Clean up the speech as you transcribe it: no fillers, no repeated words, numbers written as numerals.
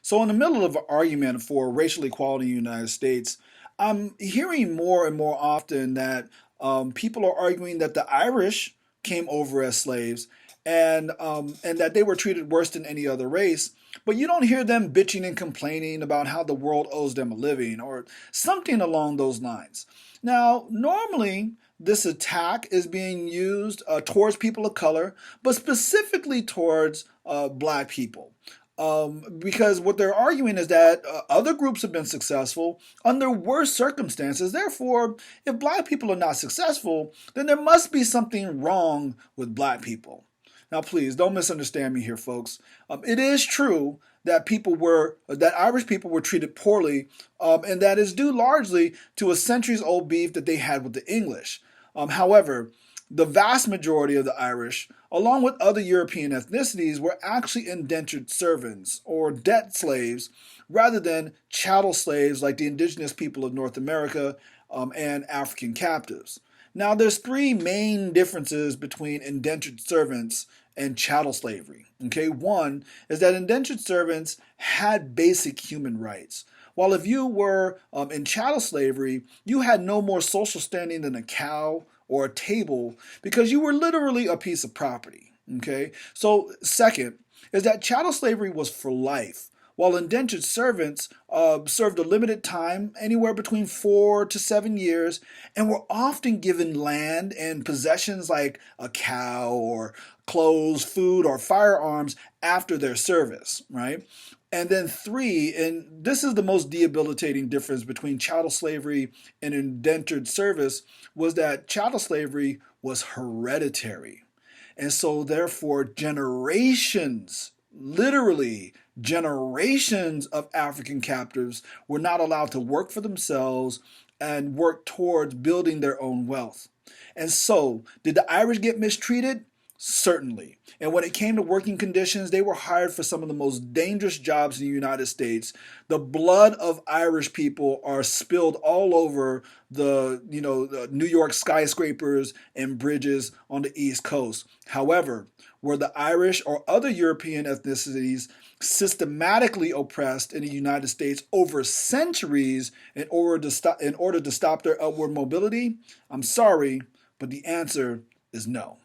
So, in the middle of an argument for racial equality in the United States, I'm hearing more and more often that people are arguing that the Irish came over as slaves and that they were treated worse than any other race. But you don't hear them bitching and complaining about how the world owes them a living or something along those lines. Now, normally, this attack is being used towards people of color, but specifically towards black people. Because what they're arguing is that other groups have been successful under worse circumstances. Therefore, if black people are not successful, then there must be something wrong with black people. Now, please don't misunderstand me here, folks. It is true that Irish people were treated poorly, and that is due largely to a centuries-old beef that they had with the English. However, the vast majority of the Irish, along with other European ethnicities, were actually indentured servants or debt slaves rather than chattel slaves like the indigenous people of North America and African captives. Now, there's three main differences between indentured servants and chattel slavery. Okay, one is that indentured servants had basic human rights. While if you were in chattel slavery, you had no more social standing than a cow or a table because you were literally a piece of property. Okay, so second is that chattel slavery was for life, while indentured servants served a limited time, anywhere between 4 to 7 years, and were often given land and possessions like a cow or clothes, food, or firearms after their service, right? And then three, and this is the most debilitating difference between chattel slavery and indentured service, was that chattel slavery was hereditary. And so, therefore, generations, literally generations of African captives were not allowed to work for themselves and work towards building their own wealth. And so, did the Irish get mistreated? Certainly. And when it came to working conditions, they were hired for some of the most dangerous jobs in the United States. The blood of Irish people are spilled all over the New York skyscrapers and bridges on the East Coast. However, were the Irish or other European ethnicities systematically oppressed in the United States over centuries in order to stop their upward mobility? I'm sorry, but the answer is no.